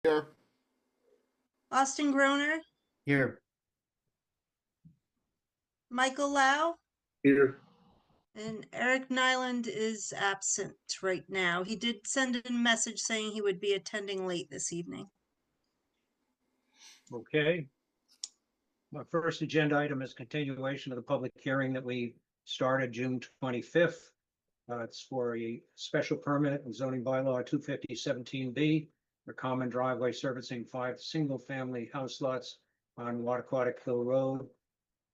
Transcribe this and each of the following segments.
Here. Austin Groner, Here. Michael Lau, Here. and Eric Nyland is absent right now. He did send in a message saying he would be attending late this evening. Okay. My first agenda item is continuation of the public hearing that we started June 25th. It's for a special permit of zoning bylaw 250-17B for common driveway servicing 5 single-family house lots on Wattaquatic Hill Road.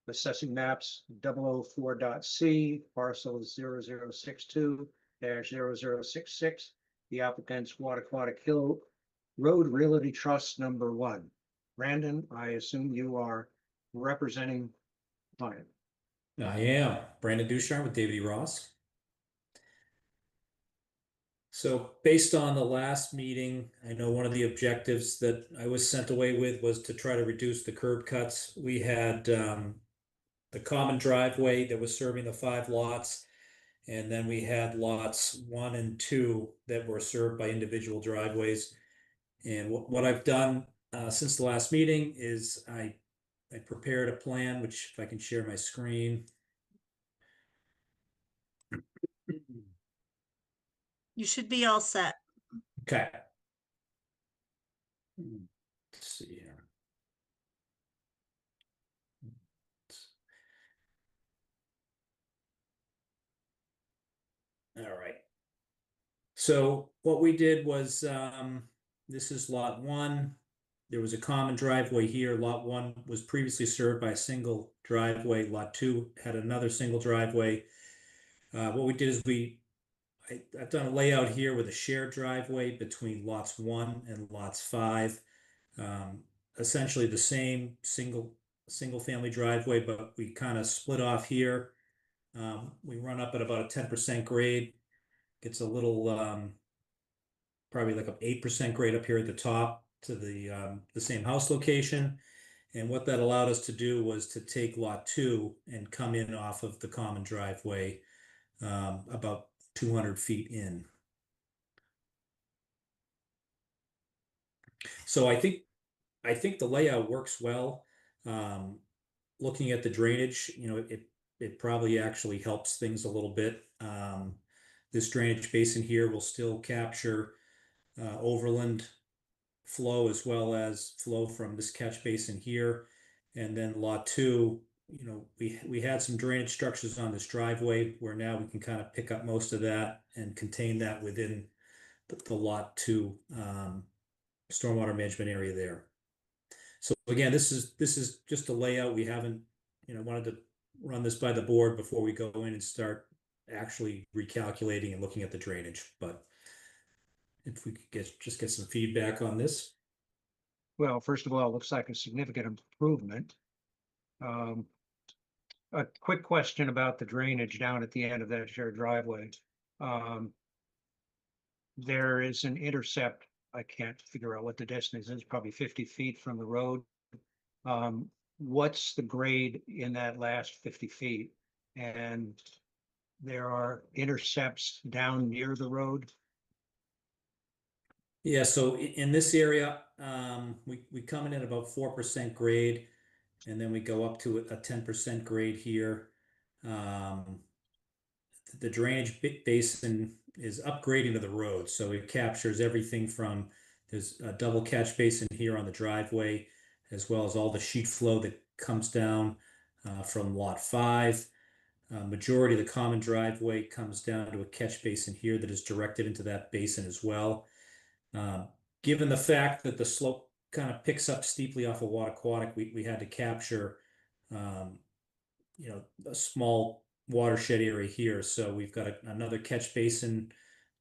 Assessing maps 004.C, parcel 0062-0066. The applicant's Wattaquatic Hill Road Realty Trust number 1. Brandon, I assume you are representing client. I am Brandon Ducharme with David E. Ross. So based on the last meeting, I know one of the objectives that I was sent away with was to try to reduce the curb cuts. We had the common driveway that was serving the 5 lots, and then we had lots 1 and 2 that were served by individual driveways. And what I've done since the last meeting is I prepared a plan, which if I can share my screen. You should be all set. Okay. Let's see here. All right. So what we did was this is lot 1. There was a common driveway here. Lot 1 was previously served by a single driveway. Lot 2 had another single driveway. What we did is I've done a layout here with a shared driveway between lots 1 and lots 5. Essentially the same single family driveway, but we kind of split off here. We run up at about a 10% grade. Gets a little probably like an 8% grade up here at the top to the same house location. And what that allowed us to do was to take lot 2 and come in off of the common driveway about 200 feet in. So I think the layout works well. Looking at the drainage, it probably actually helps things a little bit. This drainage basin here will still capture overland flow as well as flow from this catch basin here. And then lot 2, we had some drainage structures on this driveway where now we can kind of pick up most of that and contain that within the lot 2 stormwater management area there. So again, this is just a layout. We haven't, wanted to run this by the board before we go in and start actually recalculating and looking at the drainage. But if we could just get some feedback on this. Well, first of all, it looks like a significant improvement. A quick question about the drainage down at the end of that shared driveway. There is an intercept. I can't figure out what the distance is, probably 50 feet from the road. What's the grade in that last 50 feet? And there are intercepts down near the road. Yeah, so in this area, we come in at about 4% grade, and then we go up to a 10% grade here. The drainage basin is upgrading to the road, so it captures everything from there's a double catch basin here on the driveway, as well as all the sheet flow that comes down from lot 5. Majority of the common driveway comes down to a catch basin here that is directed into that basin as well. Given the fact that the slope kind of picks up steeply off of Wattaquatic, we had to capture, a small watershed area here. So we've got another catch basin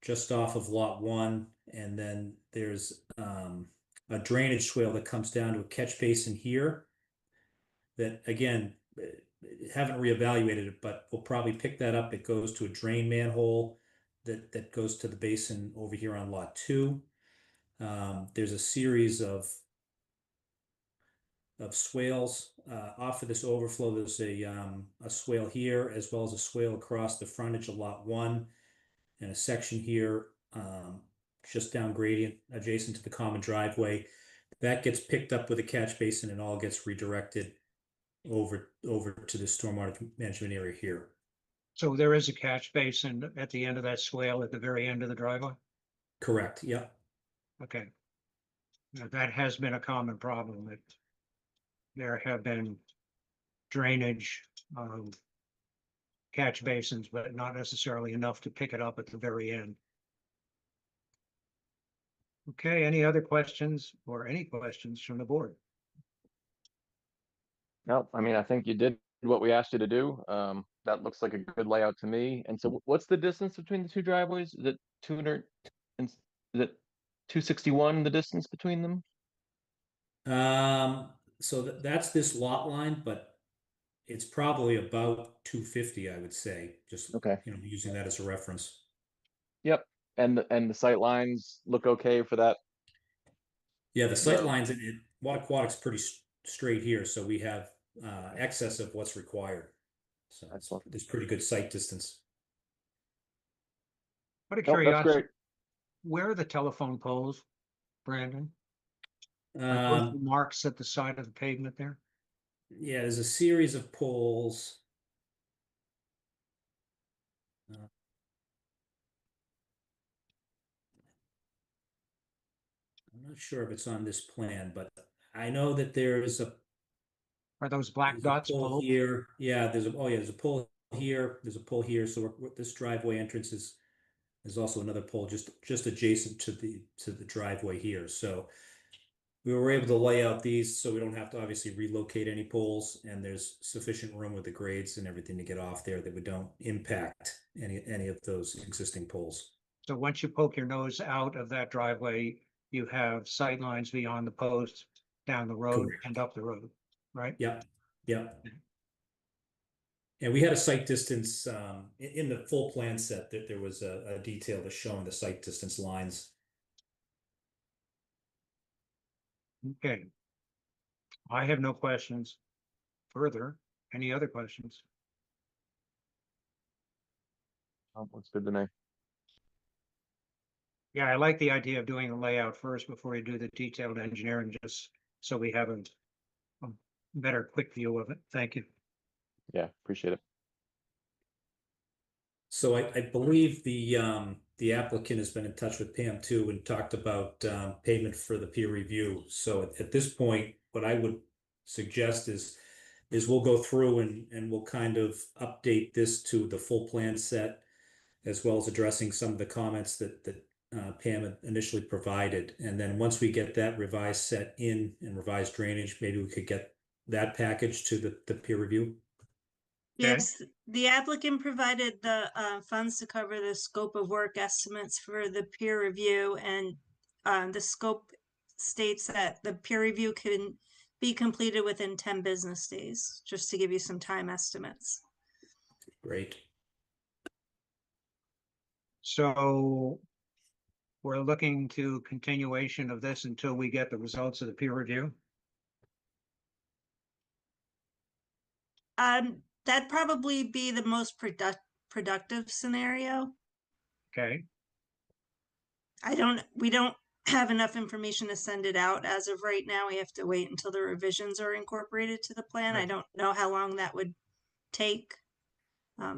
just off of lot 1, and then there's a drainage swale that comes down to a catch basin here that, again, haven't reevaluated it, but we'll probably pick that up. It goes to a drain manhole that goes to the basin over here on lot 2. There's a series of swales off of this overflow. There's a swale here as well as a swale across the frontage of lot 1 and a section here just down gradient adjacent to the common driveway. That gets picked up with a catch basin and all gets redirected over to the stormwater management area here. So there is a catch basin at the end of that swale at the very end of the driveway? Correct, yep. Okay. Now, that has been a common problem, that there have been drainage, catch basins, but not necessarily enough to pick it up at the very end. Okay, any other questions or any questions from the board? No, I mean, I think you did what we asked you to do. That looks like a good layout to me. And so what's the distance between the two driveways? Is it 200 and is it 261, the distance between them? So that's this lot line, but it's probably about 250, I would say, just, Okay. Using that as a reference. Yep. And the sight lines look okay for that. Yeah, the sight The- lines in Aquatic's pretty straight here, so we have excess of what's required. So Excellent. there's pretty good sight distance. What a Nope, that's curiosity, great. where are the telephone poles, Brandon? Are those the marks at the side of the pavement there? Yeah, there's a series of poles. I'm not sure if it's on this plan, but I know that there's a Are those black there's a dots pole poles? here. Yeah, there's a pole here. There's a pole here. So this driveway entrance is also another pole just adjacent to the driveway here. So we were able to lay out these so we don't have to obviously relocate any poles, and there's sufficient room with the grades and everything to get off there that we don't impact any of those existing poles. So once you poke your nose out of that driveway, you have sight lines beyond the post, down the road Correct. and up the road, right? Yep, yep. And we had a site distance in the full plan set that there was a detail that's showing the site distance lines. Okay. I have no questions further. Any other questions? Oh, looks good to me. Yeah, I like the idea of doing the layout first before you do the detailed engineering, just so we have a better quick view of it. Thank you. Yeah, appreciate it. So I believe the applicant has been in touch with Pam too and talked about payment for the peer review. So at this point, what I would suggest is we'll go through and we'll kind of update this to the full plan set, as well as addressing some of the comments that Pam had initially provided. And then once we get that revised set in and revised drainage, maybe we could get that package to the peer review. Yes, the applicant provided the funds to cover the scope of work estimates for the peer review, and the scope states that the peer review can be completed within 10 business days, just to give you some time estimates. Great. So we're looking to continuation of this until we get the results of the peer review. That'd probably be the most productive scenario. Okay, We don't have enough information to send it out as of right now. We have to wait until the revisions are incorporated to the plan. I Right. don't know how long that would take. I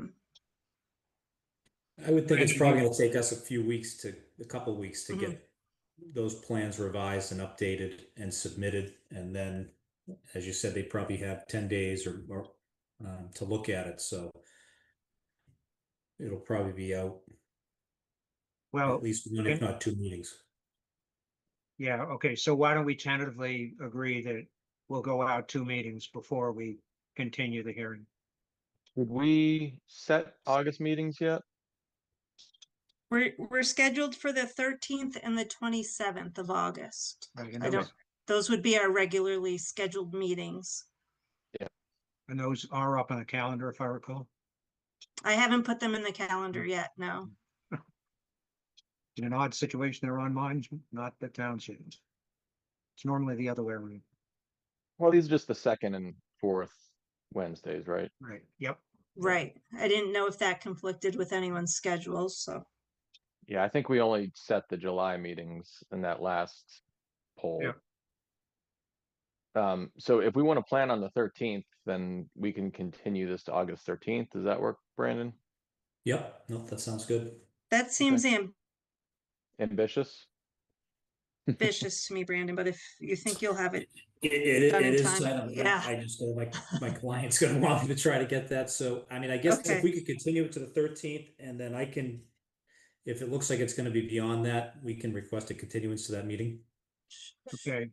would think it's Randy, probably you- gonna take us a couple weeks to get those plans revised and updated and submitted. And then, as you said, they probably have 10 days or to look at it, so it'll probably be out well, at least one, if not two meetings. yeah, okay, so why don't we tentatively agree that we'll go out 2 meetings before we continue the hearing? Did we set August meetings yet? We're scheduled for the 13th and the 27th of August. Right, and I don't, those would be our regularly scheduled meetings. And those are up on the calendar, if I recall. I haven't put them in the calendar yet, no. In an odd situation, they're on mine, not the township. It's normally the other way around. Well, these are just the second and fourth Wednesdays, right? Right, yep. Right. I didn't know if that conflicted with anyone's schedules, so. Yeah, I think we only set the July meetings in that last poll. Yep. So if we want to plan on the 13th, then we can continue this to August 13th. Does that work, Brandon? Yep, no, that sounds good. That seems Ambitious? ambitious to me, Brandon, but if you think you'll have it, It Done in is, time. I don't, Yeah. I just, my client's gonna want me to try to get that, so, I mean, I guess Okay. if we could continue it to the 13th, and then I can, if it looks like it's gonna be beyond that, we can request a continuance to that meeting. Okay.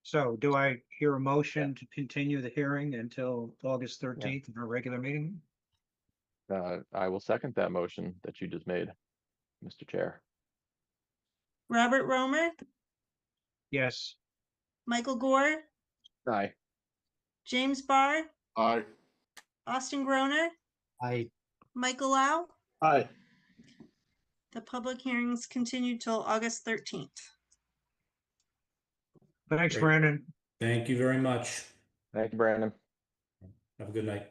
So do I hear a motion to continue the hearing until August 13th in our regular meeting? I will second that motion that you just made, Mr. Chair. Robert Romer, Yes. Michael Gore, Aye. James Barr, Aye. Austin Groner, I, Michael Lau. Aye. The public hearings continue till August 13th. Thanks, Great. Brandon. Thank you very much. Thank you, Brandon. Have a good night.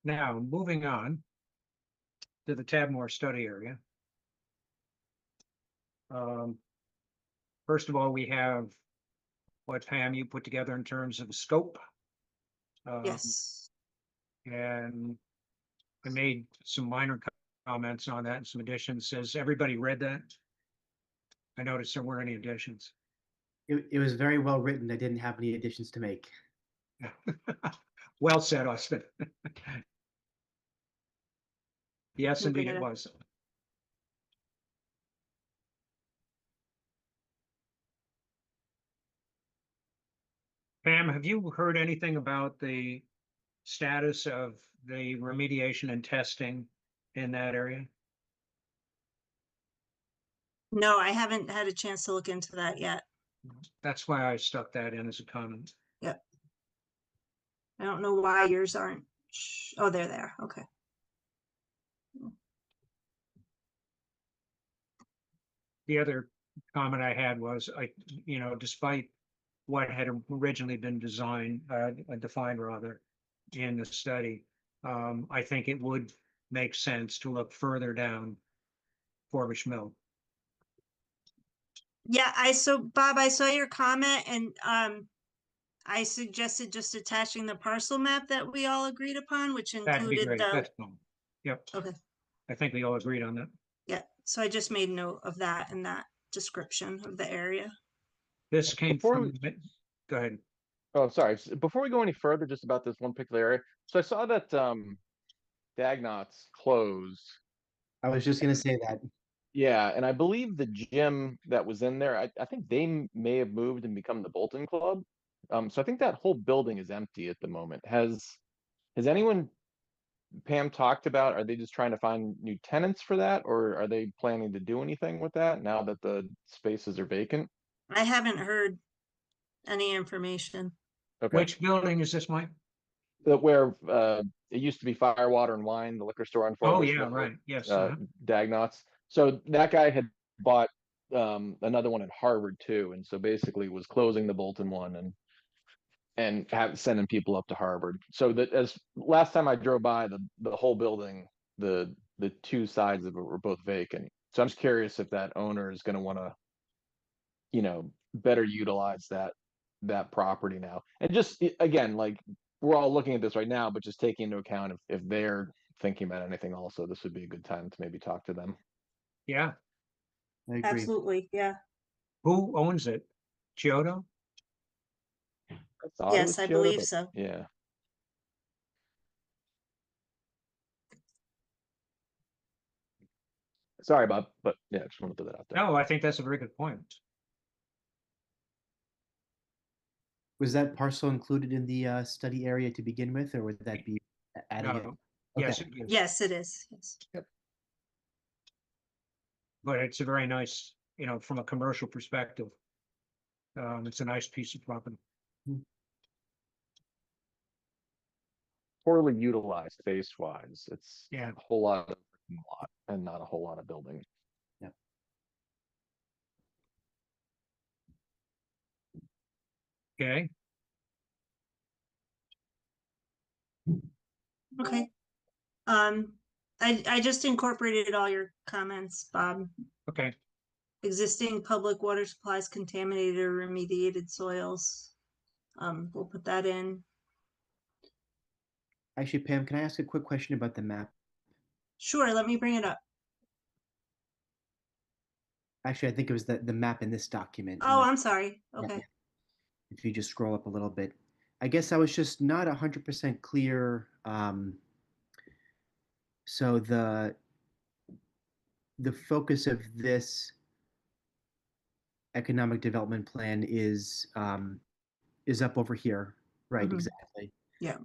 Now, moving on to the Tadmore study area. First of all, we have what Pam you put together in terms of scope. Yes. And I made some minor comments on that and some additions. Has everybody read that? I noticed there weren't any additions. it was very well written. I didn't have any additions to make. Well said, Austin. Yes, Can bring indeed it it up. was. Pam, have you heard anything about the status of the remediation and testing in that area? No, I haven't had a chance to look into that yet. That's why I stuck that in as a comment. I don't know why yours aren't. Oh, they're there. Okay. The other comment I had was, despite what had originally been defined rather, in the study, I think it would make sense to look further down Forbush Mill. Yeah, Bob, I saw your comment and I suggested just attaching the parcel map that we all agreed upon, which That'd be included great. the, That's fine. Yep. okay, I think we all agreed on that. yeah. So I just made note of that in that description of the area. This came Before from, go ahead. Oh, sorry. Before we go any further, just about this one particular area. So I saw that Dagnot's closed. I was just gonna say that. Yeah, and I believe the gym that was in there, I think they may have moved and become the Bolton Club. So I think that whole building is empty at the moment. Has anyone, Pam, talked about, are they just trying to find new tenants for that, or are they planning to do anything with that now that the spaces are vacant? I haven't heard any information. Okay. Which building is this, Mike? Where it used to be Fire, Water, and Wine, the liquor store on Oh, Forbush yeah, Mill, right. Yes. Dagnot's. So that guy had bought another one at Harvard too, and so basically was closing the Bolton one and sending people up to Harvard. So that, as last time I drove by, the whole building, the two sides of it were both vacant. So I'm just curious if that owner is going to want to, better utilize that property now. And just again, like, we're all looking at this right now, but just taking into account if they're thinking about anything also, this would be a good time to maybe talk to them. Yeah. I agree. Absolutely, yeah. Who owns it? Giotto? I thought it Yes, was I Kyoto, believe but so. yeah. Sorry, Bob, but yeah, just want to put that out there. No, I think that's a very good point. Was that parcel included in the study area to begin with, or would that be adding it? No. Yes, Okay. it is. Yes, it is. Yes. But it's a very nice, from a commercial perspective. It's a nice piece of property. Poorly utilized space wise. It's Yeah. a whole lot of lot and not a whole lot of building. Okay. Okay. I just incorporated all your comments, Bob. Okay, Existing public water supplies, contaminated or remediated soils. We'll put that in. Actually, Pam, can I ask a quick question about the map? Sure, let me bring it up. Actually, I think it was the map in this document. Oh, I'm sorry. Yeah, Okay. if you just scroll up a little bit. I guess I was just not 100% clear. So the focus of this economic development plan is up over here, right? Mhm. Exactly. Yeah.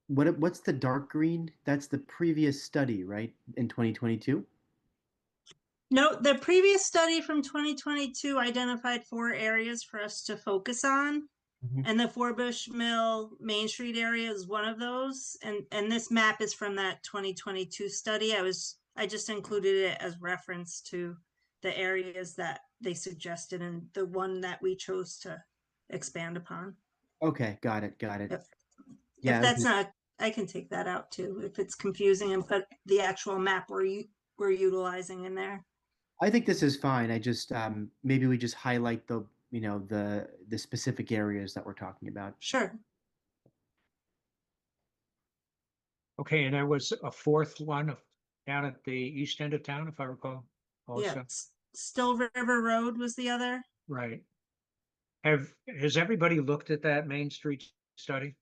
What's the dark green? That's the previous study, right? In 2022. No, the previous study from 2022 identified 4 areas for us to focus on. Mhm. And the Forbush Mill Main Street area is one of those. And this map is from that 2022 study. I just included it as reference to the areas that they suggested and the one that we chose to expand upon. Okay, got it, got it. Yep. Yeah, If that's not, I can take that out too, if it's confusing and put the actual map we're utilizing in there. I think this is fine. I just maybe we just highlight the the specific areas that we're talking about. Sure. okay, and there was a fourth one down at the east end of town, if I recall, Yeah. also, Still River Road was the other. right? Has everybody looked at that Main Street study?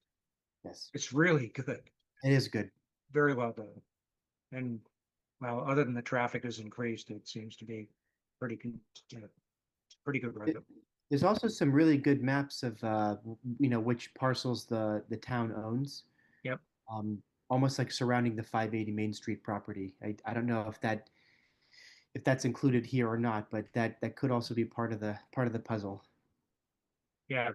Yes, It's really good, it is good. very well done. And, well, other than the traffic has increased, it seems to be pretty, pretty good road. There's also some really good maps of which parcels the town owns. Yep. Almost like surrounding the 580 Main Street property. I don't know if that's included here or not, but that could also be part of the puzzle. Yeah.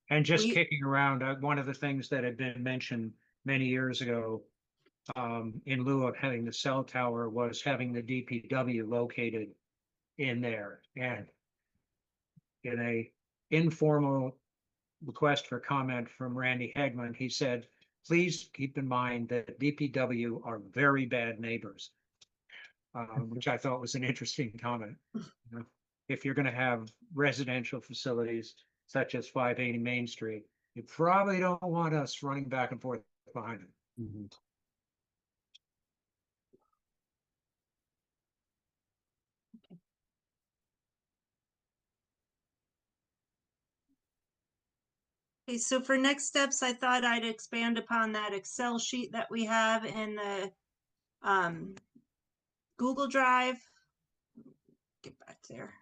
And just We- kicking around, one of the things that had been mentioned many years ago, in lieu of having the cell tower, was having the DPW located in there. And in a informal request for comment from Randy Hegman, he said, please keep in mind that DPW are very bad neighbors. Which I thought was an interesting comment. You know, if you're gonna have residential facilities such as 580 Main Street, you probably don't want us running back and forth behind it. Mhm. Okay, so for next steps, I thought I'd expand upon that Excel sheet that we have in the Google Drive. Get back there.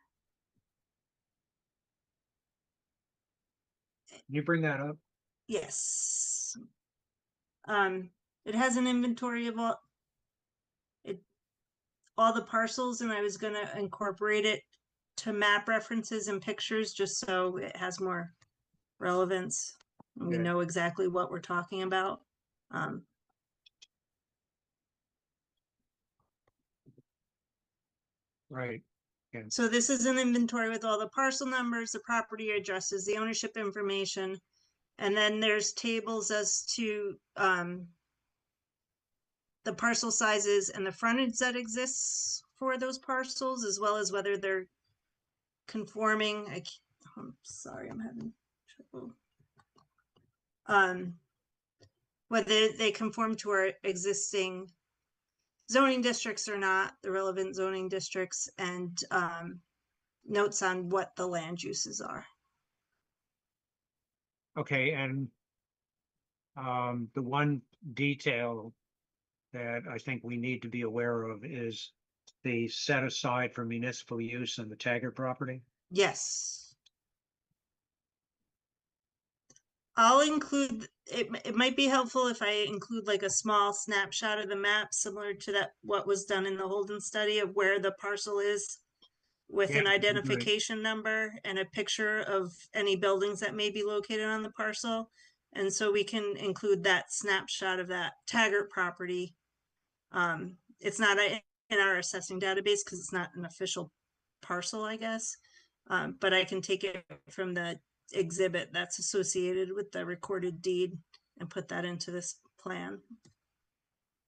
Can you bring that up? Yes. It has an inventory of all the parcels, and I was gonna incorporate it to map references and pictures just so it has more relevance. And we Okay. know exactly what we're talking about. Right. So this is an inventory with all the parcel numbers, the property addresses, the ownership information. And then there's tables as to the parcel sizes and the frontage that exists for those parcels, as well as whether they're conforming. I'm sorry, I'm having trouble. Whether they conform to our existing zoning districts or not, the relevant zoning districts, and notes on what the land uses are. Okay, and the one detail that I think we need to be aware of is the set aside for municipal use in the Taggart property. Yes. I'll include, it might be helpful if I include like a small snapshot of the map, similar to that, what was done in the Holden study of where the parcel is with Yeah, an that'd be great. identification number and a picture of any buildings that may be located on the parcel. And so we can include that snapshot of that Taggart property. It's not in our assessing database because it's not an official parcel, I guess. But I can take it from the exhibit that's associated with the recorded deed and put that into this plan.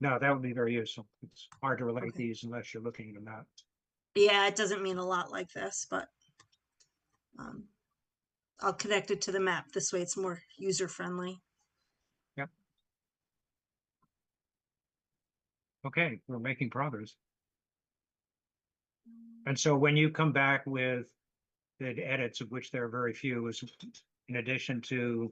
No, that would be very useful. It's hard to relate Okay. these unless you're looking at a map. Yeah, it doesn't mean a lot like this, but um, I'll connect it to the map. This way it's more user friendly. Okay, we're making progress. And so when you come back with the edits, of which there are very few, is in addition to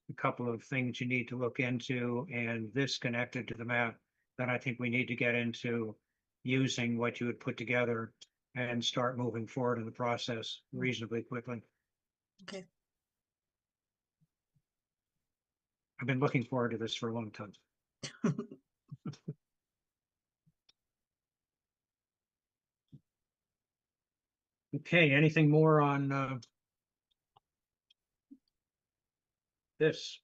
a couple of things you need to look into and this connected to the map, then I think we need to get into using what you had put together and start moving forward in the process reasonably quickly. Okay. I've been looking forward to this for a long time. Okay, anything more on this?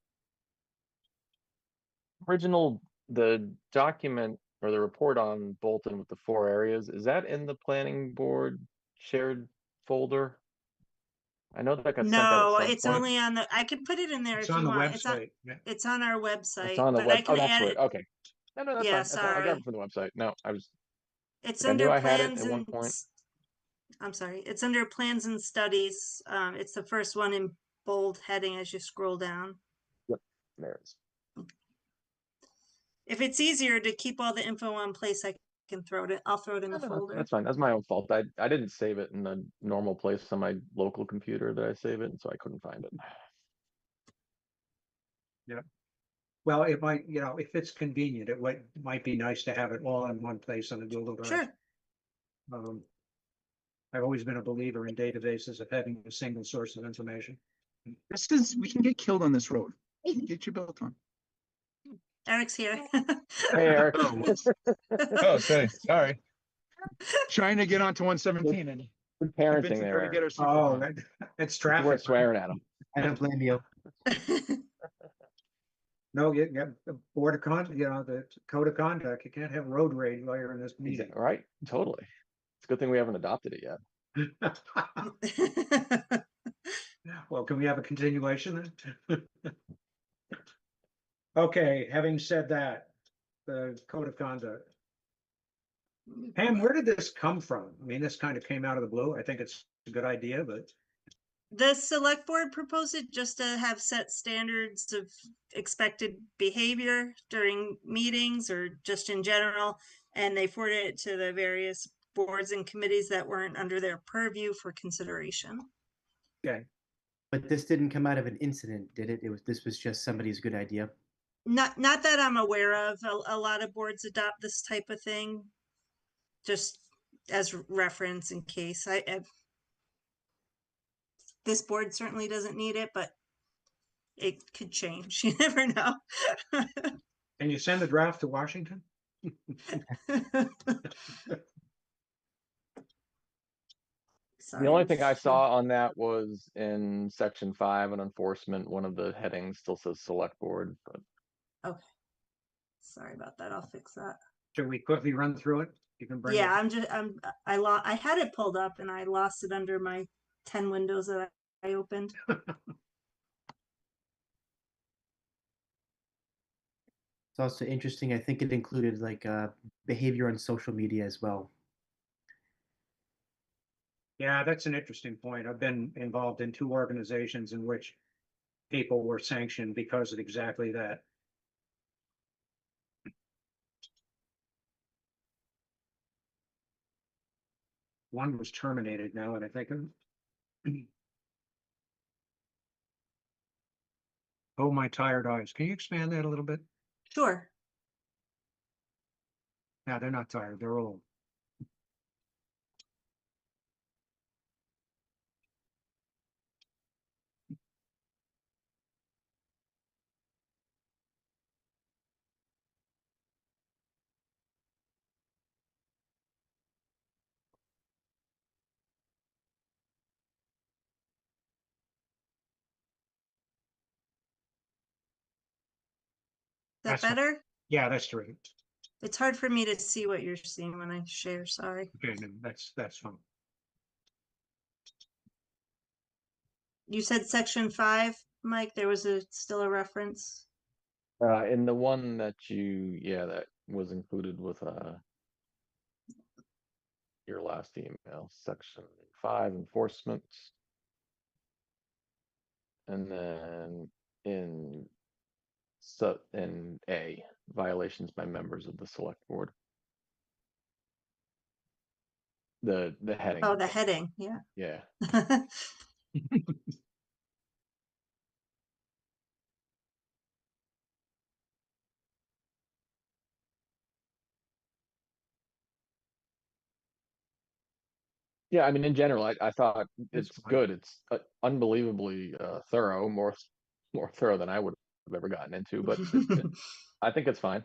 The document or the report on Bolton with the 4 areas, is that in the planning board shared folder? I know that got sent out No, at some it's point. only on the, I can put it in there It's if on you the want. website. Yeah. It's on our It's website, on the but I web. Oh, can that's add where, it. okay. No, that's Yeah, fine. That's fine. I got sorry. it from the website. No, It's like, I knew under I had it plans at one and, point. I'm sorry, it's under plans and studies. It's the first one in bold heading as you scroll down. There it is. If it's easier to keep all the info in place, I can throw it, I'll throw it in No, the no, folder. that's fine. That's my own fault. I didn't save it in the normal place on my local computer that I save it, and so I couldn't find it. Well, it might, if it's convenient, it might be nice to have it all in one place on a Google Drive. Sure. I've always been a believer in databases of having a single source of information. We can get killed on this road. We can get you built on. Eric's here. Hey, Eric. Oh, sorry. Trying to get onto 117 and Good convincing parenting her there, to Eric. get her. super Oh, on. it's You weren't traffic. swearing at him. I don't blame you. No, you the board of the code of conduct, you can't have road rage while you're in this meeting. Right? Totally. It's a good thing we haven't adopted it yet. Well, can we have a continuation then? Okay, having said that, the code of conduct. Pam, where did this come from? I mean, this kind of came out of the blue. I think it's a good idea, but The select board proposed it just to have set standards of expected behavior during meetings or just in general. And they forwarded it to the various boards and committees that weren't under their purview for consideration. okay. But this didn't come out of an incident, did it? This was just somebody's good idea. Not that I'm aware of. A lot of boards adopt this type of thing just as reference in case. This board certainly doesn't need it, but it could change. You never know. Can you send the draft to Washington? The only thing I saw on that was in section 5 on enforcement, one of the headings still says select board, but Okay. Sorry about that. I'll fix that. Should we quickly run through it? You can bring Yeah, it. I had it pulled up and I lost it under my 10 windows that I opened. It's also interesting. I think it included like behavior on social media as well. Yeah, that's an interesting point. I've been involved in 2 organizations in which people were sanctioned because of exactly that. One was terminated now, and I think oh, my tired eyes. Can you expand that a little bit? Sure. Yeah, they're not tired, they're old. Is that That's fine. better? Yeah, that's terrific. It's hard for me to see what you're seeing when I share. Sorry. Okay, then that's fine. You said section 5, Mike. There was still a reference. in the one that you, yeah, that was included with, your last email, section 5, enforcement. And then in A, violations by members of the select board. The heading. Oh, the heading, yeah. Yeah. Yeah, I mean, in general, I thought That's it's fine. good. It's unbelievably thorough, more thorough than I would have ever gotten into, but I think it's fine.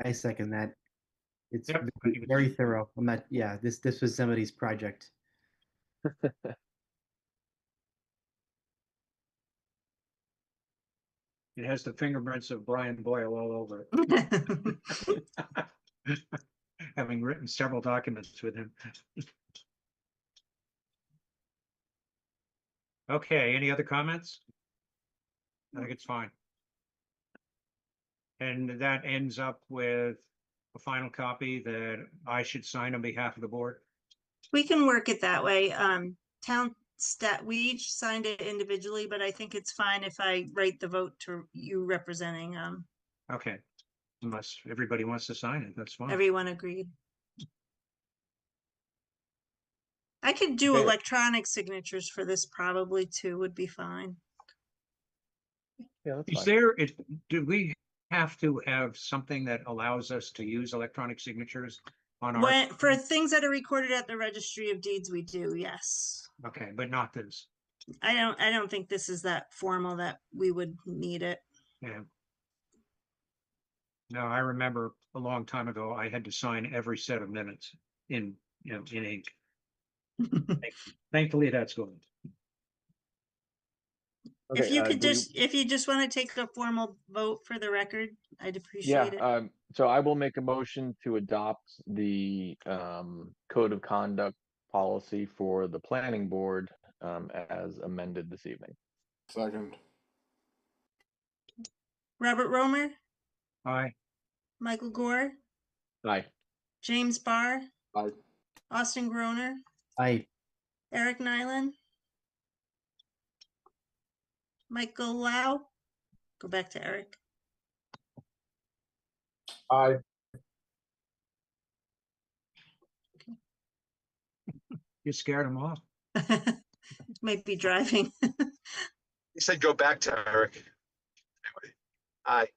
I second that. It's Yep, I very, think it's- very thorough. I'm not, yeah, this was somebody's project. It has the fingerprints of Brian Boyle all over it, having written several documents with him. Okay, any other comments? I think it's fine. And that ends up with a final copy that I should sign on behalf of the board. We can work it that way. Town we each signed it individually, but I think it's fine if I write the vote to you representing, Okay, unless everybody wants to sign it, that's fine. everyone agreed. I could do Okay. electronic signatures for this probably too, would be fine. Yeah, that's Is fine. there, do we have to have something that allows us to use electronic signatures on our? When, for things that are recorded at the registry of deeds, we do, yes. Okay, but not this. I don't think this is that formal that we would need it. Yeah. No, I remember a long time ago, I had to sign every set of minutes in, in ink. Thankfully, that's going. If Okay, you could do we- just, if you just want to take a formal vote for the record, I'd Yeah, appreciate it. so I will make a motion to adopt the code of conduct policy for the planning board as amended this evening. Second. Robert Romer, Aye. Michael Gore, Aye. James Barr, Aye. Austin Groner, I, Eric Nyland, Michael Lau. Go back to Eric. Aye. You scared them off. Might be driving. He said go back to Eric. Anyway. Aye.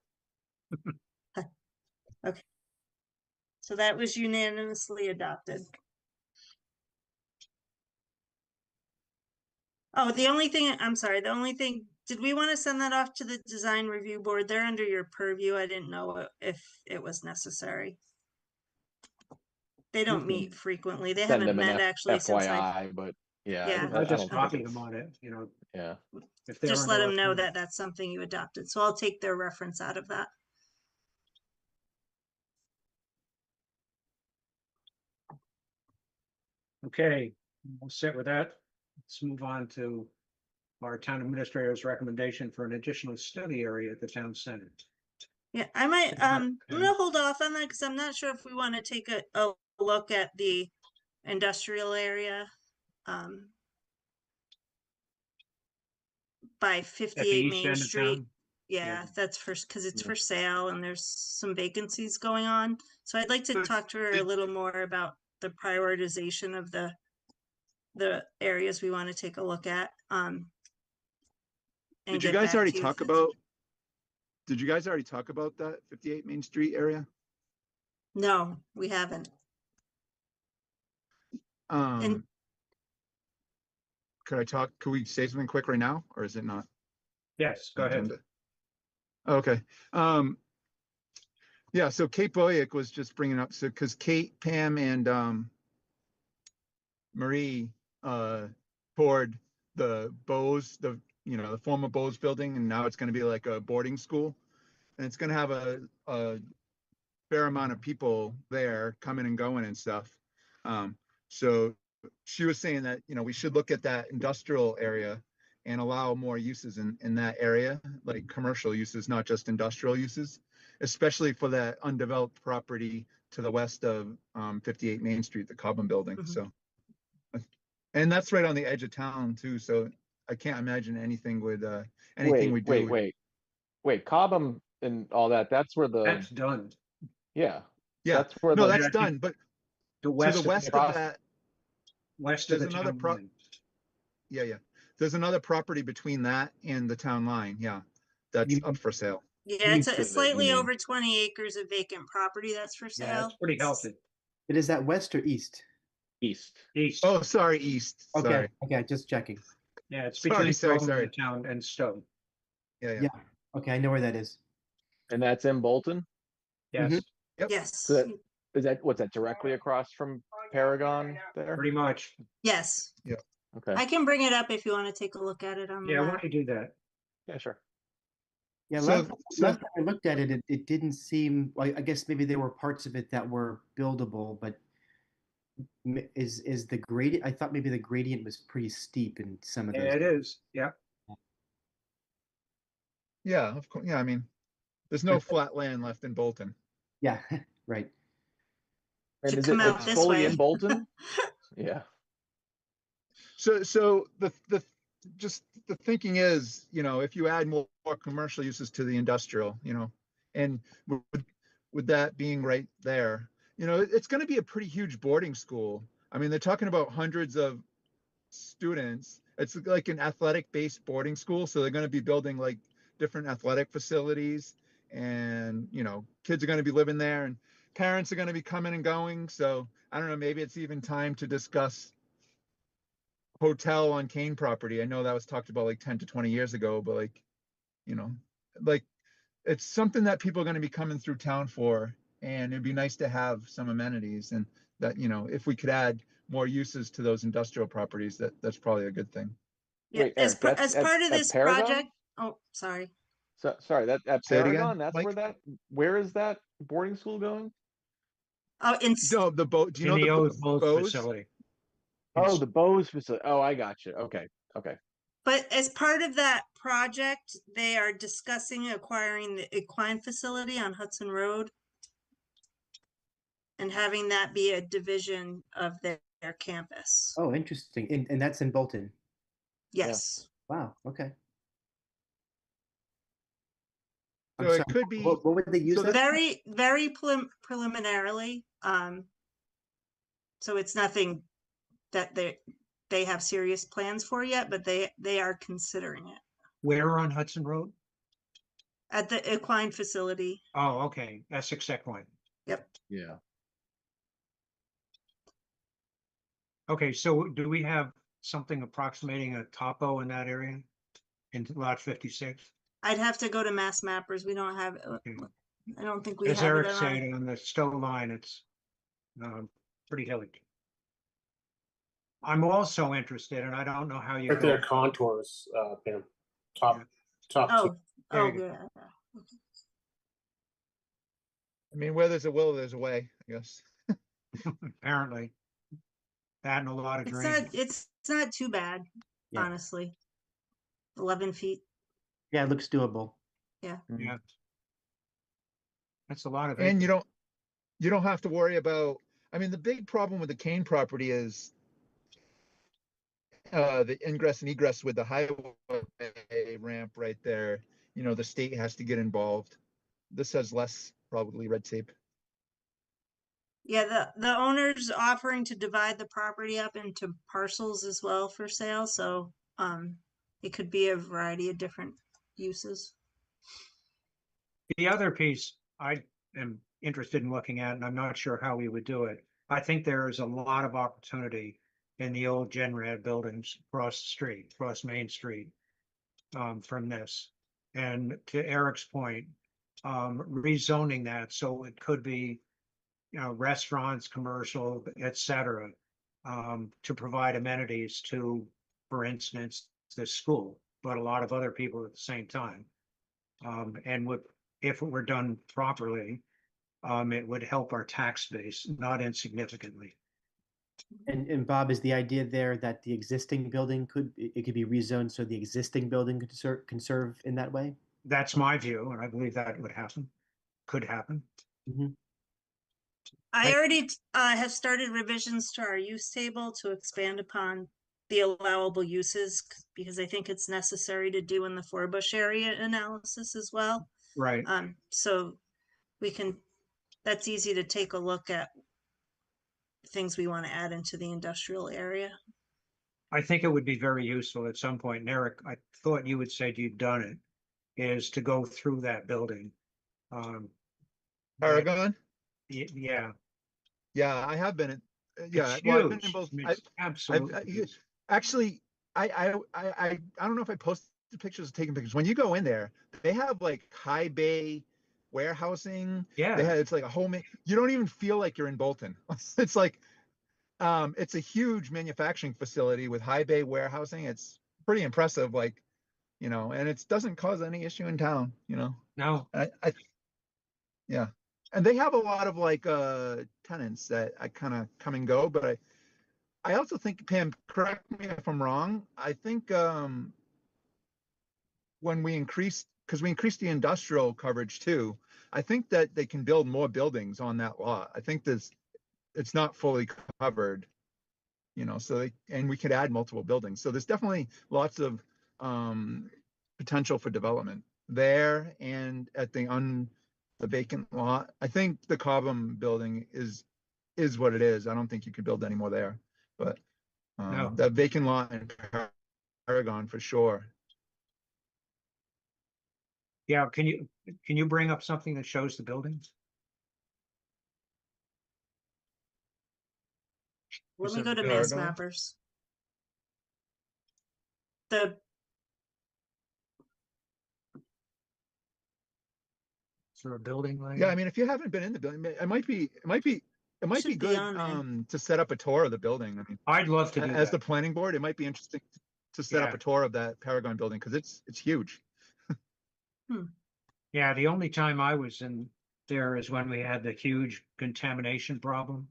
So that was unanimously adopted. Oh, the only thing, I'm sorry, the only thing, did we want to send that off to the design review board? They're under your purview. I didn't know if it was necessary. They don't can meet frequently. They Send haven't them an met actually since I, FYI, but yeah, Yeah. I'll I just don't copy think them it's, on it, yeah. if they're. just let under them know our- that that's something you adopted. So I'll take their reference out of that. Okay, we'll sit with that. Let's move on to our town administrator's recommendation for an additional study area at the town center. Yeah, I might, It's not- I'm gonna hold off on that because I'm not sure if we want to take a look at the industrial area. By At the 58 east Main end of Street. town. Yeah, that's because it's Yeah. for sale and there's some vacancies going on. So I'd like to Good. talk to her a little more about the prioritization of the areas we want to take a look at. And Did you get guys back already to you. talk about? Did you guys already talk about that 58 Main Street area? No, we haven't. Could I talk? Could we say something quick right now, or is it not? Yes, go ahead. agenda? Okay. Yeah, so Kate Boyack was just bringing up, so because Kate, Pam, and Marie toured the Bose, the former Bose building, and now it's going to be like a boarding school, and it's going to have a fair amount of people there coming and going and stuff. So she was saying that we should look at that industrial area and allow more uses in that area, like commercial uses, not just industrial uses, especially for that undeveloped property to the west of 58 Main Street, the Cobham building. Mhm. So, and that's right on the edge of town too. So I can't imagine anything Wait, we do. wait, wait, wait, Cobham and all that, that's where That's the, done. yeah, Yeah, that's where no, the, that's Yeah, I think done. But The to west the of, west Across- of that, west of the there's another town pro- line. yeah. There's another property between that and the town line. Yeah, that's You- up for sale. Yeah, it's East of it, you slightly mean. over 20 acres of vacant property that's for Yeah, sale. it's pretty healthy. But is that west or east? east. East, Oh, sorry, east. Okay, Sorry. okay, just checking. yeah, it's Sorry, between sorry, Stone and sorry. the town and Stone. Yeah. Yeah. Okay, I know where that is. And that's in Bolton? Yes, Mhm. Yep. Yes, So that, is that, what's that, directly across from Paragon there? pretty much. yes. Okay, I can bring it up if you want to take a look at it on the Yeah, why map. don't you do that? yeah, sure. Yeah, So- last time I looked at it, it didn't seem, well, I guess maybe there were parts of it that were buildable, but is the gradient, I thought maybe the gradient was pretty steep in some of those. Yeah, it is, yeah. Yeah, of course. Yeah, I mean, there's no flat land left in Bolton. Yeah, right. And Should is come it, out it's this fully way. in Bolton? Yeah, So just the thinking is, if you add more commercial uses to the industrial, and with that being right there, it's going to be a pretty huge boarding school. I mean, they're talking about hundreds of students. It's like an athletic-based boarding school, so they're going to be building like different athletic facilities, and kids are going to be living there, and parents are going to be coming and going. So I don't know, maybe it's even time to discuss hotel on Kane property. I know that was talked about like 10 to 20 years ago, but like it's something that people are going to be coming through town for, and it'd be nice to have some amenities, and that, if we could add more uses to those industrial properties, that's probably a good thing. Yeah, Wait, Eric, that's as at- part of at this Paragon? project. Oh, sorry. So, sorry, that, at Say it again, Paragon, that's Mike? where is that boarding school going? Oh, in No, the boat, do you In know the the old boat Bose? facility. Oh, It's- the Bose facility. Oh, I got you. Okay, okay. But as part of that project, they are discussing acquiring the equine facility on Hudson Road and having that be a division of their campus. Oh, interesting. And that's in Bolton. Yes. Wow, okay. I'm So it sorry, could be, what would they use so that? Very, very preliminarily. So it's nothing that they have serious plans for yet, but they are considering it Where on Hudson Road? at the equine facility. Oh, okay, Essex Equine. Yep. Yeah. Okay, so do we have something approximating a topo in that area? In lot 56? I'd have to go to Mass Mappers. We don't have, Okay. I don't think we As have Eric it on said, our, on the Stowe line, it's pretty hilly. I'm also interested, and I don't know how you Right go. there, contours, Pam. Top, top two. oh, There oh, you go. yeah. I mean, where there's a will, there's a way, I guess. Apparently. That and a lot of drainage. It's not too bad, Yeah. honestly. 11 feet. Yeah, it looks doable. Yeah. That's a lot of And it. you don't have to worry about, I mean, the big problem with the Kane property is the ingress and egress with the highway ramp right there. The state has to get involved. This has less probably red tape. Yeah, the owner's offering to divide the property up into parcels as well for sale, so it could be a variety of different uses. The other piece I am interested in looking at, and I'm not sure how we would do it. I think there is a lot of opportunity in the old Genrad buildings across the street, across Main Street, from this. And to Eric's point, rezoning that so it could be, restaurants, commercial, et cetera, to provide amenities to, for instance, the school, but a lot of other people at the same time. And if it were done properly, it would help our tax base, not insignificantly. And Bob, is the idea there that the existing building it could be rezoned so the existing building could conserve in that way? That's my view, and I believe that would happen, could happen. I I- already have started revisions to our use table to expand upon the allowable uses because I think it's necessary to do in the Forbush area analysis as well. Right. So we can, that's easy to take a look at things we want to add into the industrial area. I think it would be very useful at some point, and Eric, I thought you had said you'd done it, is to go through that building. Um, that- Paragon? Yeah, Yeah, I have been in, yeah, it's well, I've been in huge. both. I mean, I, it's absolutely huge. actually, I don't know if I posted pictures of taking pictures. When you go in there, they have like high bay warehousing. Yeah. They have, it's like a whole, you don't even feel like you're in Bolton. It's like, it's a huge manufacturing facility with high bay warehousing. It's pretty impressive, like, you know, and it doesn't cause any issue in town, you know. No, Yeah. And they have a lot of like tenants that I kind of come and go, but I also think, Pam, correct me if I'm wrong, I think when we increased, because we increased the industrial coverage too, I think that they can build more buildings on that lot. I think it's not fully covered, you know, so and we could add multiple buildings. So there's definitely lots of potential for development there and at the vacant lot. I think the Cobham building is what it is. I don't think you could build any more there, but No. that vacant lot in Paragon for sure. yeah, can you bring up something that shows the buildings? Let Is me it go to Mass Paragon? Mappers. The Is there a building like? Yeah, I mean, if you haven't been in the building, it might be Should be good on there. to set up a tour of the building. I mean, I'd love to do as the that. planning board, it might be interesting to set up Yeah. a tour of that Paragon building because it's huge. Yeah, the only time I was in there is when we had the huge contamination problem.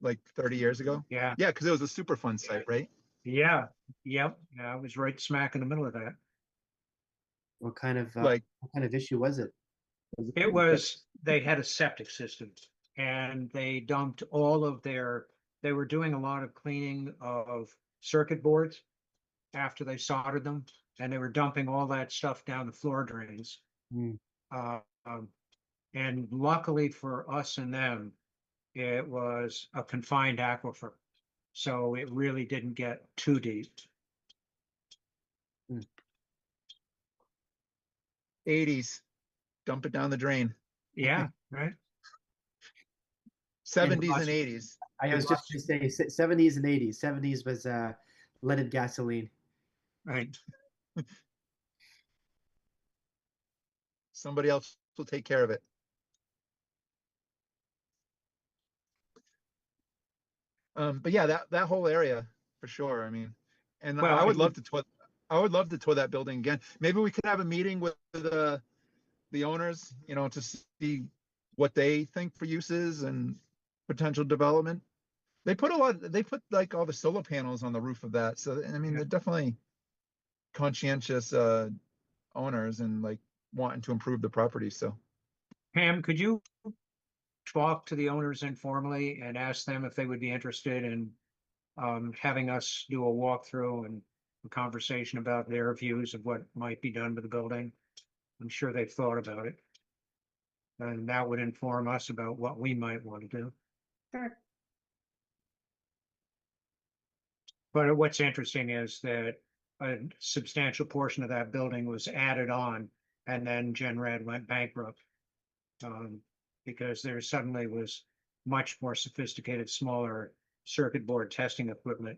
Like 30 years ago. Yeah, Yeah, because it was a Superfund site, right? yeah, yep, yeah, I was right smack in the middle of that. What kind of Like, issue was it? It was, they had a septic system and they dumped all of they were doing a lot of cleaning of circuit boards after they soldered them, and they were dumping all that stuff down the floor drains. Hmm. And luckily for us and them, it was a confined aquifer. So it really didn't get too deep. 80s, dump it down the drain. Yeah, right. 70s and 80s. I was just going to say 70s and 80s. 70s was leaded gasoline. Right. Somebody else will take care of it. But yeah, that whole area for sure. I mean, and Well, I would love to tour. I would love to tour that building again. Maybe we could have a meeting with the owners, you know, to see what they think for uses and potential development. They put like all the solar panels on the roof of that. So, I mean, Yeah. they're definitely conscientious owners and like wanting to improve the property. So Pam, could you talk to the owners informally and ask them if they would be interested in having us do a walkthrough and a conversation about their views of what might be done with the building? I'm sure they've thought about it. And that would inform us about what we might want to do. Sure. But what's interesting is that a substantial portion of that building was added on, and then Genred went bankrupt. Because there suddenly was much more sophisticated, smaller circuit board testing equipment,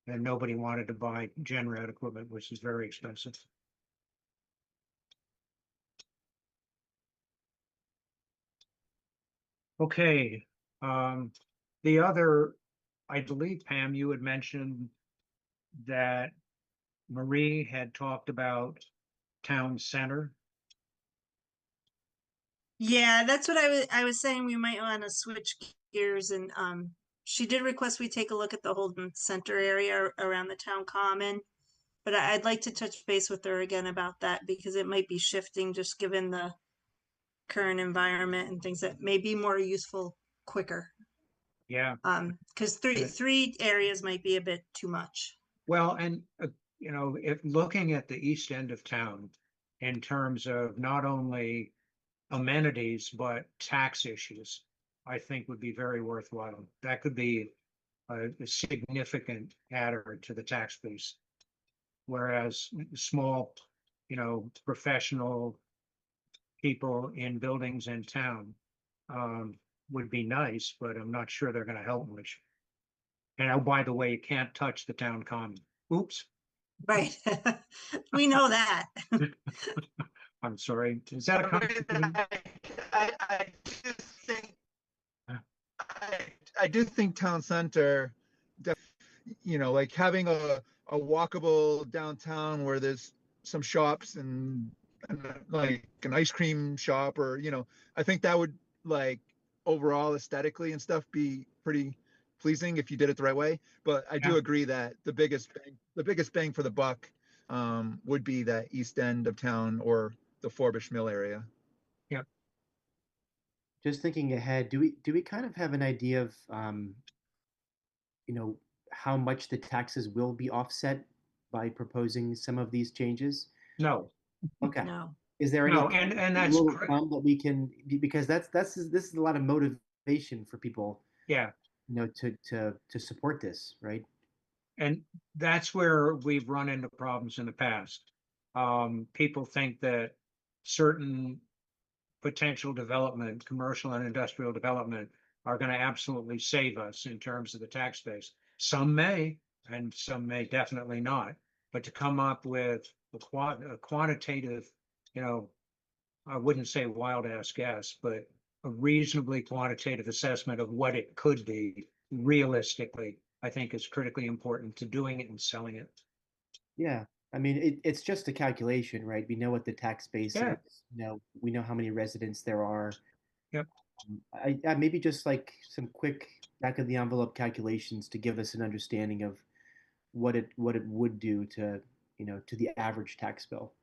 and nobody wanted to buy Genred equipment, which is very expensive. Okay, the other, I believe, Pam, you had mentioned that Marie had talked about town center. Yeah, that's what I was saying. We might want to switch gears and she did request we take a look at the Holden Center area around the town common. But I'd like to touch base with her again about that because it might be shifting just given the current environment and things that may be more useful quicker. Yeah. Because Yeah. three areas might be a bit too much. Well, and, you know, if looking at the east end of town in terms of not only amenities, but tax issues, I think would be very worthwhile. That could be a significant adder to the tax base. Whereas small, you know, professional people in buildings in town would be nice, but I'm not sure they're gonna help much. And oh, by the way, you can't touch the town common. Oops, Right. We know that. I'm sorry. Is that a I mean, conversation? I do think, Huh. I do think town center, you know, like having a walkable downtown where there's some shops and like an ice cream shop or, you know, I think that would like overall aesthetically and stuff be pretty pleasing if you did it the right way. But I do Yeah. agree that the biggest bang for the buck would be that east end of town or the Forbush Mill area. Just thinking ahead, do we kind of have an idea of you know, how much the taxes will be offset by proposing some of these changes? No, Okay. No. Is there any no, and that's, rule of thumb that we can, because this is a lot of motivation for people, yeah. you know, to support this, right? And that's where we've run into problems in the past. People think that certain potential development, commercial and industrial development, are going to absolutely save us in terms of the tax base. Some may, and some may definitely not. But to come up with a quantitative, you know, I wouldn't say wild ass guess, but a reasonably quantitative assessment of what it could be realistically, I think is critically important to doing it and selling it. Yeah. I mean, it's just a calculation, right? We know what the tax base Yeah. is. You know, we know how many residents there are. Yep. I maybe just like some quick back of the envelope calculations to give us an understanding of what it would do to, you know, to the average tax bill.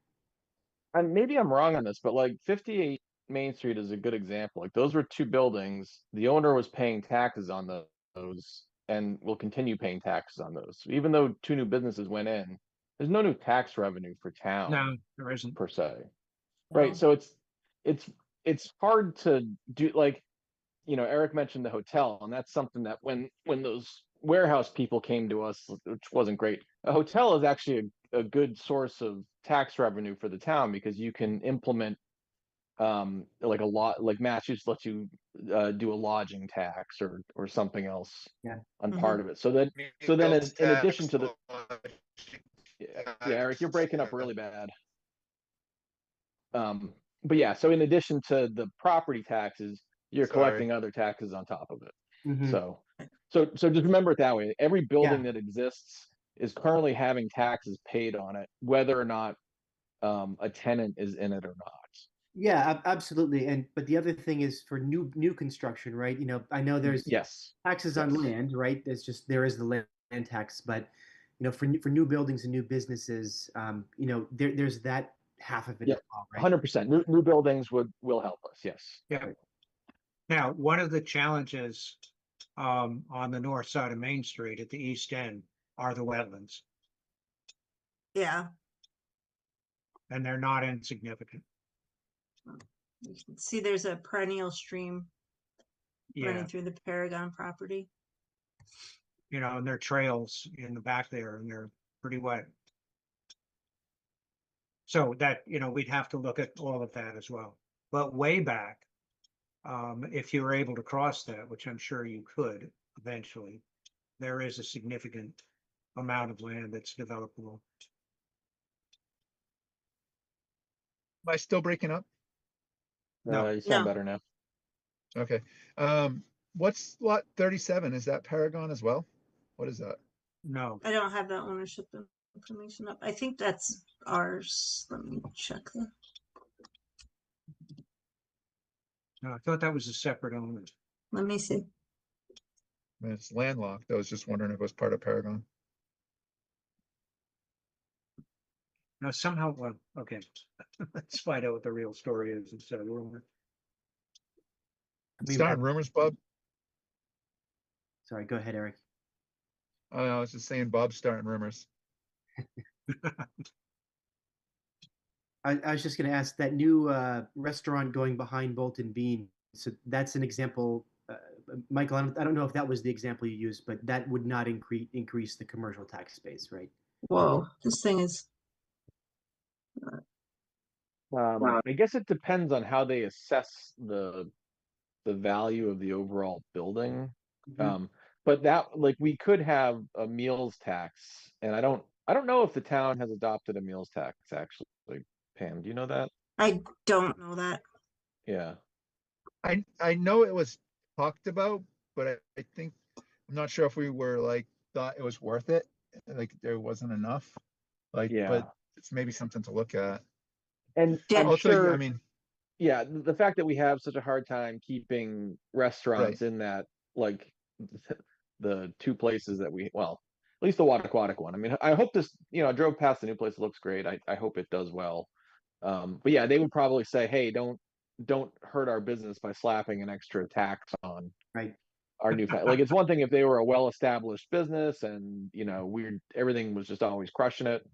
And maybe I'm wrong on this, but like 58 Main Street is a good example. Like those were two buildings. The owner was paying taxes on those and will continue paying taxes on those. So even though two new businesses went in, there's no new tax revenue for town No, there isn't. per se. Right. No. So it's it's hard to do like, you know, Eric mentioned the hotel, and that's something that when those warehouse people came to us, which wasn't great. A hotel is actually a good source of tax revenue for the town because you can implement like a lot like Massachusetts lets you do a lodging tax or something else Yeah. on Mhm. part of it. So then in addition to the yeah, Eric, you're breaking up really bad. But yeah, so in addition to the property taxes, you're Sorry. collecting other taxes on top of it. Mhm. So just remember it that way. Every building Yeah. that exists is currently having taxes paid on it, whether or not a tenant is in it or not. Yeah, absolutely. And but the other thing is for new construction, right? You know, I know there's Yes. taxes on Yes. land, right? There is the land tax, but you know, for new buildings and new businesses, you know, there's that half of it Yeah, as well, right? 100%. New buildings will help us. Yes. Yeah. Now, one of the challenges on the north side of Main Street at the east end are the wetlands, Yeah. and they're not insignificant. You can see there's a perennial stream Yeah, running through the Paragon property. you know, and there are trails in the back there, and they're pretty wet. So that, you know, we'd have to look at all of that as well. But way back, if you were able to cross that, which I'm sure you could eventually, there is a significant amount of land that's developable. Am I still breaking up? No. You sound No. better now. Okay. What's lot 37? Is that Paragon as well? What is that? No, I don't have that ownership information up. I think that's ours. Let me check that. No, I thought that was a separate owner. Let me see. And it's landlocked. I was just wondering if it was part of Paragon. No, somehow, well, okay. Let's find out what the real story is instead of rumor. I mean, Starting rumors, Bob? sorry, go ahead, Eric. I was just saying Bob's starting rumors. I was just going to ask that new restaurant going behind Bolton Bean. So that's an example. Michael, I don't know if that was the example you used, but that would not increase the commercial tax base, right? Whoa, this thing is, I guess it depends on how they assess the value of the overall building. Mhm. But that, like, we could have a meals tax, and I don't know if the town has adopted a meals tax, actually. Pam, do you know that? I don't know that. Yeah. I know it was talked about, but I think, I'm not sure if we were like, thought it was worth it. Like there wasn't enough. Like, Yeah. but it's maybe something to look at. And Yeah. I'm Also, sure, I mean, yeah, the fact that we have such a hard time keeping restaurants Right. in that, like, the two places that well, at least the Wattaquatic one. I mean, I hope this, I drove past the new place. It looks great. I hope it does well. But yeah, they would probably say, hey, don't hurt our business by slapping an extra tax on Right. our new, like, it's one thing if they were a well-established business and, everything was just always crushing it.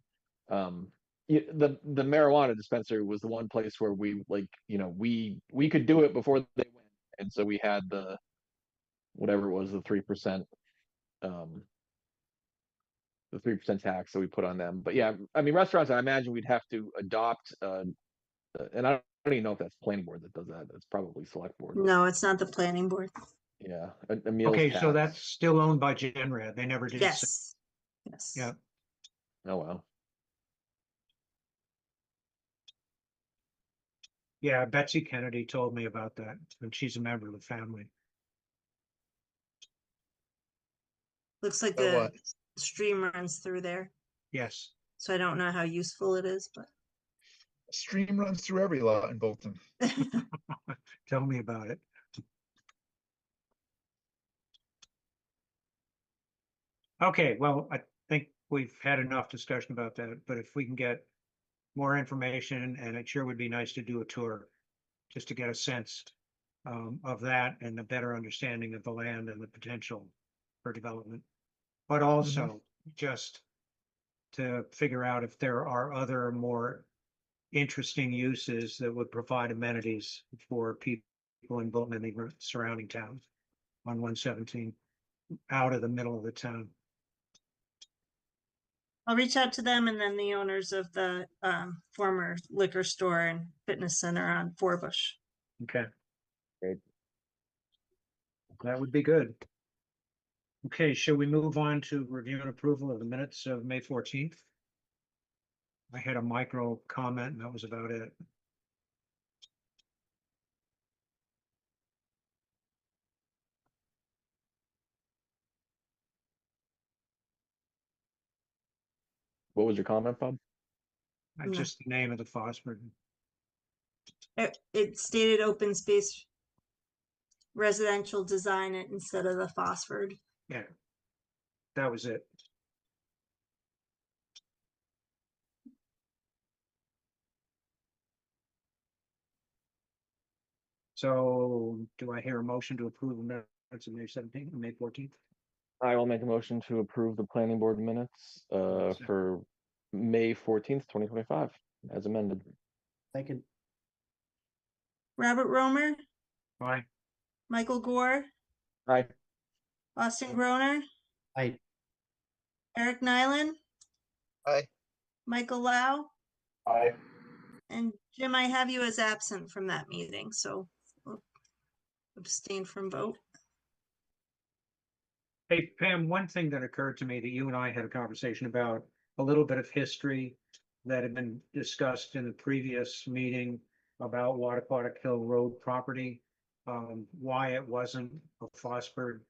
The marijuana dispensary was the one place where we, like, we could do it before they went. And so we had whatever it was, the 3%, the 3% tax that we put on them. But yeah, I mean, restaurants, I imagine we'd have to adopt, and I don't even know if that's planning board that does that. That's probably select board. No, it's not the planning board. Yeah, a meals Okay, so tax. that's still owned by Genred. They never did. Yes. Yes. Yeah. Oh, wow. Yeah, Betsy Kennedy told me about that, and she's a member of the family. Looks like So a what? stream runs through there. Yes. So I don't know how useful it is, but stream runs through every lot in Bolton. Tell me about it. Okay, well, I think we've had enough discussion about that, but if we can get more information, and it sure would be nice to do a tour, just to get a sense of that and a better understanding of the land and the potential for development. But also just to figure out if there are other more interesting uses that would provide amenities for people in Bolton and the surrounding towns on 117, out of the middle of the town. I'll reach out to them and then the owners of the former liquor store and fitness center on Forbush. Okay. Great. That would be good. Okay, shall we move on to review and approval of the minutes of May 14th? I had a micro comment and that was about it. What was your comment, Bob? No. Just the name of the phosphor. It stated open space residential design it instead of the Phosphord. Yeah. That was it. So do I hear a motion to approve the minutes of May 17th and May 14th? I will make a motion to approve the planning board minutes for May 14th, 2025, as amended. Second. Robert Romer, Aye. Michael Gore, Aye. Austin Groner, I Eric Nyland, Aye. Michael Lau, Aye. and Jim, I have you as absent from that meeting, so we'll abstain from vote. Hey, Pam, one thing that occurred to me that you and I had a conversation about, a little bit of history that had been discussed in the previous meeting about Wattaquatic Hill Road property, why it wasn't a phosphor,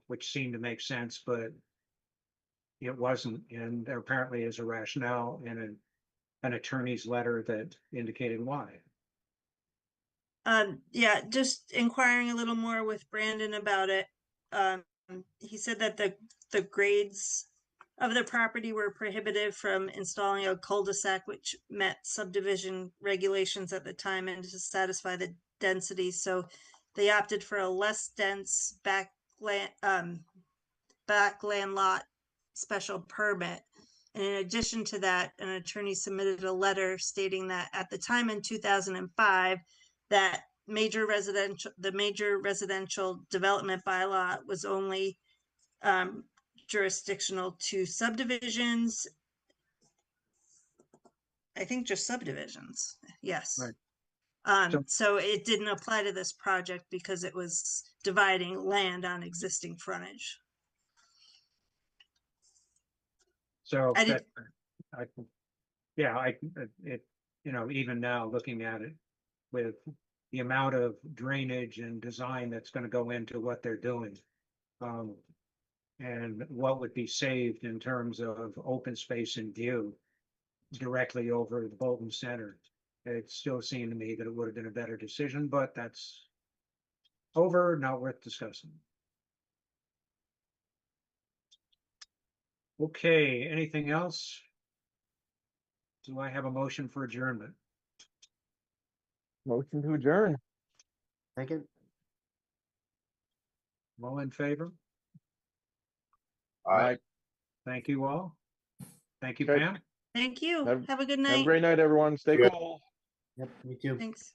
which seemed to make sense, but it wasn't. And there apparently is a rationale in an attorney's letter that indicated why. Yeah, just inquiring a little more with Brandon about it. He said that the grades of the property were prohibitive from installing a cul-de-sac, which met subdivision regulations at the time and to satisfy the density. So they opted for a less dense backland lot special permit. And in addition to that, an attorney submitted a letter stating that at the time in 2005, that the major residential development bylaw was only jurisdictional to subdivisions. I think just subdivisions, yes. Right. So it didn't apply to this project because it was dividing land on existing frontage. So I that, did, it, even now, looking at it with the amount of drainage and design that's gonna go into what they're doing. And what would be saved in terms of open space and view directly over the Bolton Center. It still seemed to me that it would have been a better decision, but that's over, not worth discussing. Okay, anything else? Do I have a motion for adjournment? Motion to adjourn. Second? All in favor? Aye. Thank you all. Thank you, Okay. Pam. thank you. Have- Have a good Have a night. great night, everyone. Stay Good. cool. Yep, me too. Thanks.